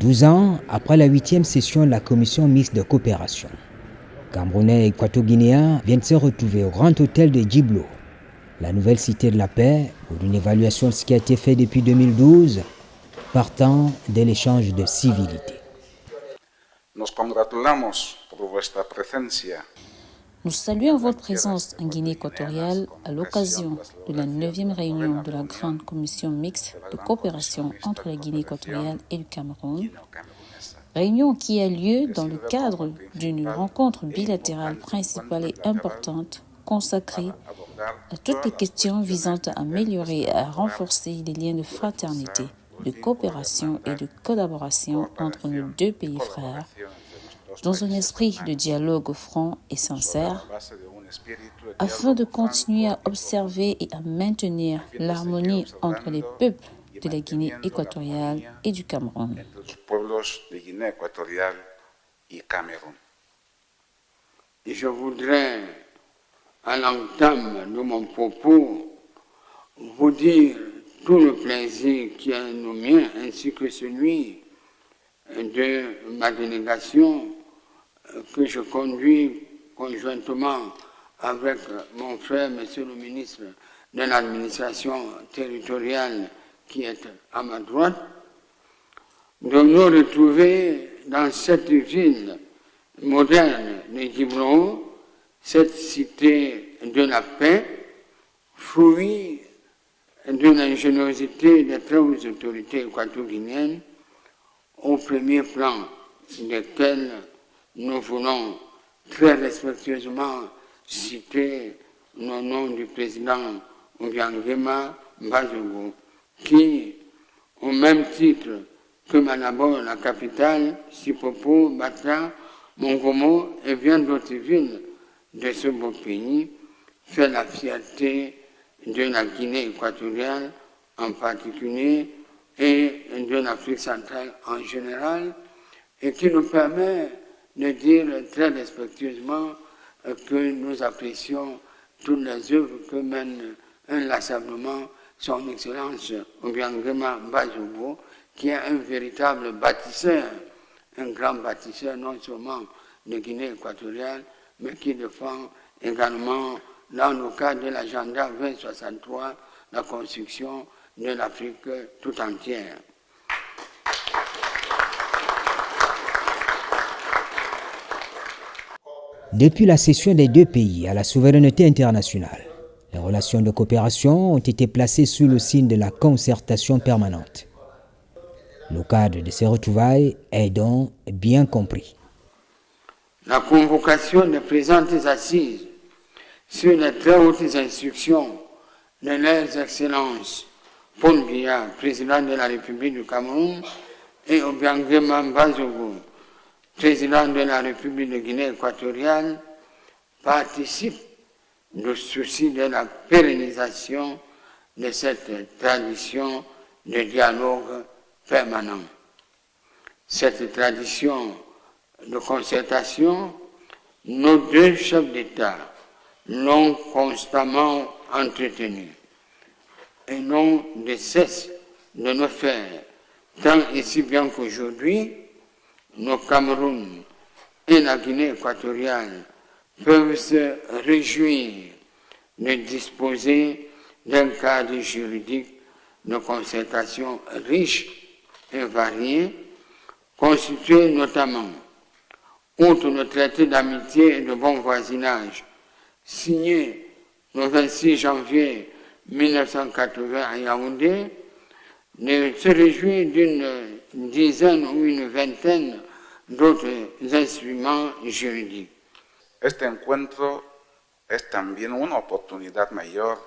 12 ans après la 8e session de la commission mixte de coopération, Camerounais et Équato-Guinéens viennent se retrouver au Grand Hôtel de Djiblo, la nouvelle cité de la paix, pour une évaluation de ce qui a été fait depuis 2012, partant de l'échange de civilité. Nos congratulamos por vuestra presencia. Nous saluons votre présence en Guinée équatoriale à l'occasion de la 9e réunion de la Grande Commission mixte de coopération entre la Guinée équatoriale et le Cameroun, réunion qui a lieu dans le cadre d'une rencontre bilatérale principale et importante consacrée à toutes les questions visant à améliorer et à renforcer les liens de fraternité, de coopération et de collaboration entre nos deux pays frères, dans un esprit de dialogue franc et sincère, afin de continuer à observer et à maintenir l'harmonie entre les peuples de la Guinée équatoriale et du Cameroun. Je voudrais, à l'entame de mon propos, vous dire tout le plaisir qui est le mien, ainsi que celui de ma délégation que je conduis conjointement avec mon frère, monsieur le ministre de l'administration territoriale qui est à ma droite, de nous retrouver dans cette ville moderne de Djiblo, cette cité de la paix, fruit d'une ingéniosité des très hautes autorités équato-guinéennes, au premier plan desquelles nous voulons très respectueusement citer le nom du président Obiangema Mbazogo, qui, au même titre que Malabo, la capitale, Sipopo, Batra, Mongomo et bien d'autres villes de ce beau pays, fait la fierté de la Guinée équatoriale en particulier et de l'Afrique centrale en général, et qui nous permet de dire très respectueusement que nous apprécions toutes les œuvres que mène inlassablement son Excellence Obiangema Mbazogo, qui est un véritable bâtisseur, un grand bâtisseur non seulement de Guinée équatoriale, mais qui défend également, dans le cadre de l'agenda 2063, la construction de l'Afrique tout entière. Depuis la cession des deux pays à la souveraineté internationale, les relations de coopération ont été placées sous le signe de la concertation permanente. Le cadre de ces retrouvailles est donc bien compris. La convocation des présentes assises sur les très hautes instructions de leurs excellences Paul Biya, président de la République du Cameroun, et Obiangema Mbazogo, président de la République de Guinée équatoriale, participe du souci de la pérennisation de cette tradition de dialogue permanent. Cette tradition de concertation, nos deux chefs d'État l'ont constamment entretenue et n'ont de cesse de le faire, tant et si bien qu'aujourd'hui, le Cameroun et la Guinée équatoriale peuvent se réjouir de disposer d'un cadre juridique de concertation riche et varié, constitué notamment, outre le traité d'amitié et de bon voisinage, signé le 26 janvier 1980 à Yaoundé, de se réjouir d'une dizaine ou une vingtaine d'autres instruments juridiques. Este encuentro es también una oportunidad mayor.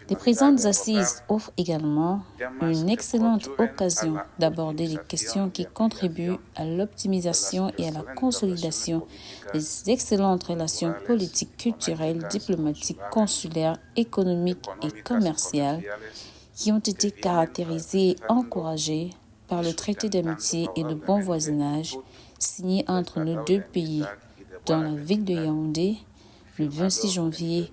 Les présentes assises offrent également une excellente occasion d'aborder les questions qui contribuent à l'optimisation et à la consolidation des excellentes relations politiques, culturelles, diplomatiques, consulaires, économiques et commerciales qui ont été caractérisées et encouragées par le traité d'amitié et de bon voisinage signé entre nos deux pays dans la ville de Yaoundé le 26 janvier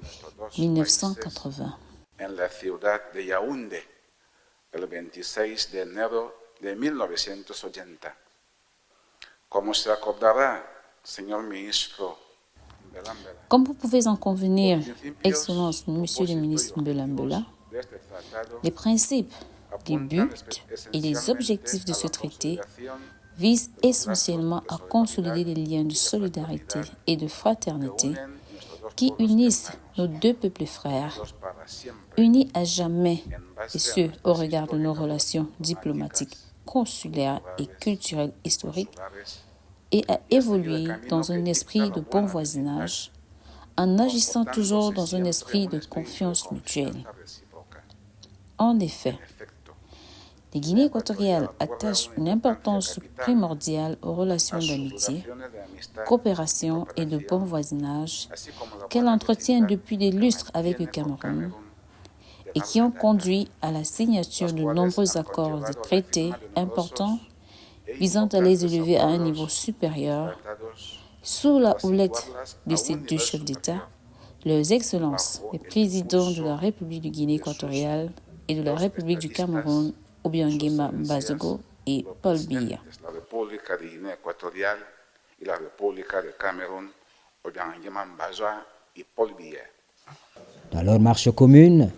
1980. En la ciudad de Yaoundé, el 26 de enero de 1980. Como se acordará, señor ministro Belambela, Comme vous pouvez en convenir, Excellence, Monsieur le ministre Mbelambela, de este tratado les principes, les buts et les objectifs de ce traité visent essentiellement à consolider les liens de solidarité et de fraternité qui unissent nos deux peuples frères, unis à jamais, et ce, au regard de nos relations diplomatiques, consulaires et culturelles historiques, et à évoluer dans un esprit de bon voisinage, en agissant toujours dans un esprit de confiance mutuelle. En effet, les Guinées équatoriales attachent une importance primordiale aux relations d'amitié, coopération et de bon voisinage qu'elle entretient depuis des lustres avec le Cameroun et qui ont conduit à la signature de nombreux accords et traités importants visant à les élever à un niveau supérieur sous la houlette de ces deux chefs d'État, leurs excellences, les présidents de la République de Guinée équatoriale et de la République du Cameroun, Obiangema Mbazogo et Paul Biya. la República de Guinea Ecuatorial y la República de Camerún, Obiangema Mbazogo y Paul Biya. Dans leur marche commune,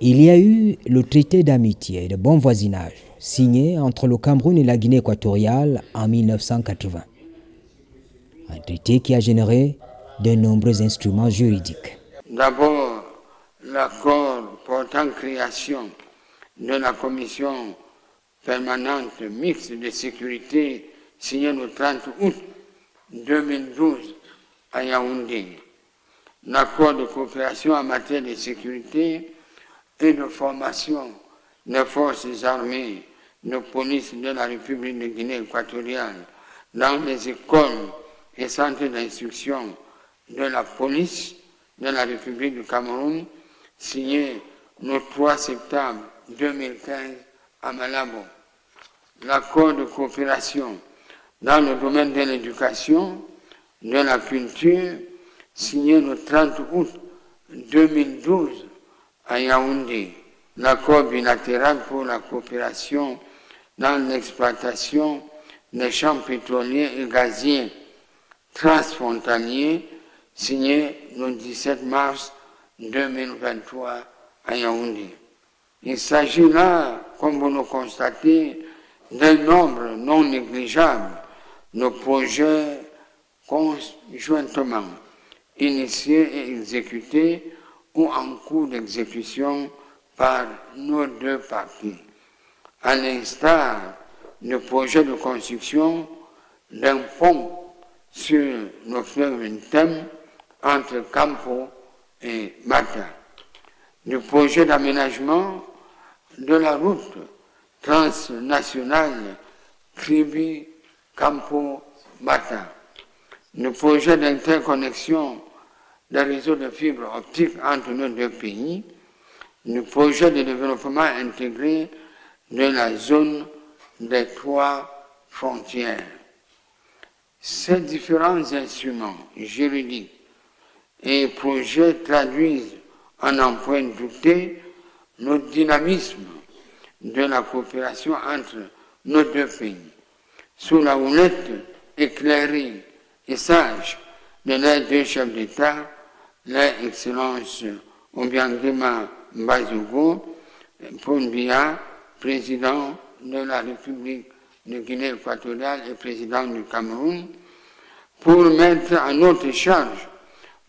il y a eu le traité d'amitié et de bon voisinage signé entre le Cameroun et la Guinée équatoriale en 1980. Un traité qui a généré de nombreux instruments juridiques. D'abord, l'accord portant création de la commission permanente mixte de sécurité signé le 30 août 2012 à Yaoundé. L'accord de coopération en matière de sécurité et de formation des forces armées de police de la République de Guinée équatoriale dans les écoles et centres d'instruction de la police de la République du Cameroun, signé le 3 septembre 2015 à Malabo. L'accord de coopération dans le domaine de l'éducation, de la culture, signé le 30 août 2012 à Yaoundé. L'accord bilatéral pour la coopération dans l'exploitation des champs pétroliers et gaziers transfrontaliers, signé le 17 mars 2023 à Yaoundé. Il s'agit là, comme vous le constatez, d'un nombre non négligeable de projets conjointement initiés et exécutés ou en cours d'exécution par nos deux parties, à l'instar du projet de construction d'un pont sur le fleuve Ntem entre Campo et Mata, du projet d'aménagement de la route transnationale Kribi-Campo-Mata, du projet d'interconnexion des réseaux de fibres optiques entre nos deux pays, du projet de développement intégré de la zone des trois frontières. Ces différents instruments juridiques et projets traduisent en empreinte doutée le dynamisme de la coopération entre nos deux pays, sous la houlette éclairée et sage de leurs deux chefs d'État, leur Excellence Obiangema Mbazogo, Paul Biya, président de la République de Guinée équatoriale et président du Cameroun, pour mettre à notre charge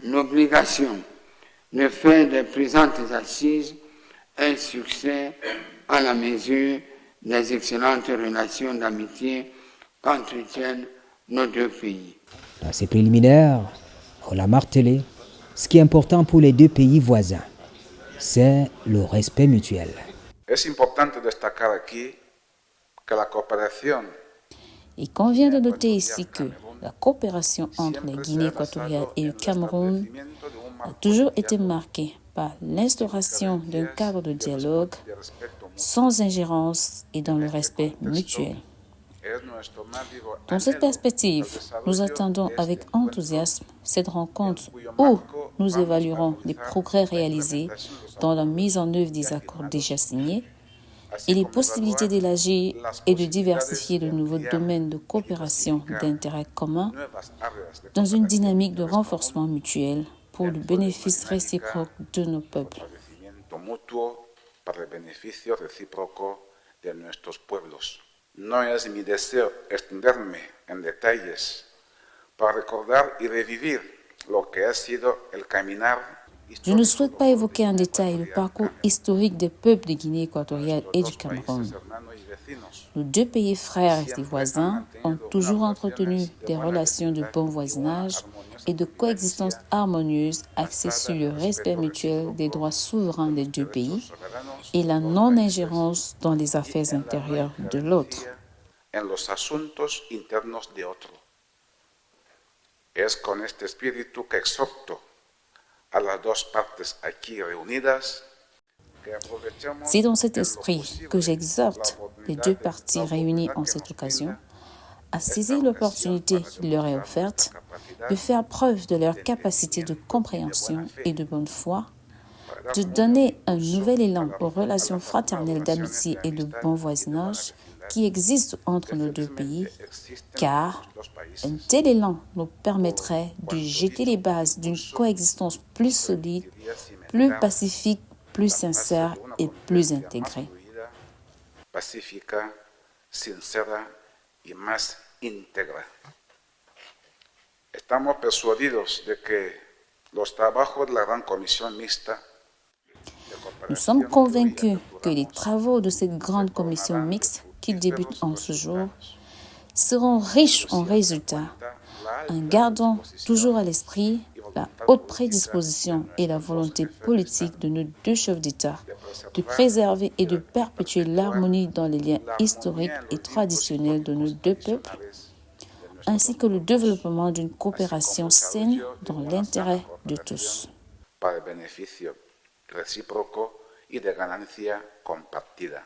l'obligation de faire des présentes assises un succès à la mesure des excellentes relations d'amitié qu'entretiennent nos deux pays. Dans ces préliminaires, on l'a martelé, ce qui est important pour les deux pays voisins, c'est le respect mutuel. Es importante destacar aquí que la cooperación Il convient de noter ici que la coopération entre la Guinée équatoriale et le Cameroun a toujours été marquée par l'instauration d'un cadre de dialogue sans ingérence et dans le respect mutuel. Dans cette perspective, nous attendons avec enthousiasme cette rencontre où nous évaluerons les progrès réalisés dans la mise en œuvre des accords déjà signés, et les possibilités d'élargir et de diversifier de nouveaux domaines de coopération d'intérêt commun dans une dynamique de renforcement mutuel pour le bénéfice réciproque de nos peuples. Para el beneficio recíproco de nuestros pueblos. No es mi deseo extenderme en detalles para recordar y revivir lo que ha sido el caminar. Je ne souhaite pas évoquer en détail le parcours historique des peuples de Guinée équatoriale et du Cameroun. Nos deux pays frères et voisins ont toujours entretenu des relations de bon voisinage et de coexistence harmonieuse axées sur le respect mutuel des droits souverains des deux pays et la non-ingérence dans les affaires intérieures de l'autre. En los asuntos internos de otro. Es con este espíritu que exhorto a las dos partes aquí reunidas. C'est dans cet esprit que j'exhorte les deux parties réunies en cette occasion à saisir l'opportunité qui leur est offerte de faire preuve de leur capacité de compréhension et de bonne foi, de donner un nouvel élan aux relations fraternelles d'amitié et de bon voisinage qui existent entre nos deux pays, car un tel élan nous permettrait de jeter les bases d'une coexistence plus solide, plus pacifique, plus sincère et plus intégrée. Pacífica, sincera y más íntegra. Estamos persuadidos de que los trabajos de la Gran Comisión Mixta. Nous sommes convaincus que les travaux de cette grande commission mixte qui débute en ce jour seront riches en résultats en gardant toujours à l'esprit la haute prédisposition et la volonté politique de nos deux chefs d'État de préserver et de perpétuer l'harmonie dans les liens historiques et traditionnels de nos deux peuples, ainsi que le développement d'une coopération saine dans l'intérêt de tous. Para el beneficio recíproco y de ganancia compartida.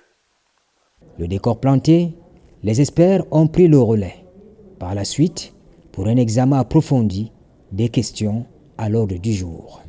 Le décor planté, les experts ont pris le relais. Par la suite, pour un examen approfondi des questions à l'ordre du jour.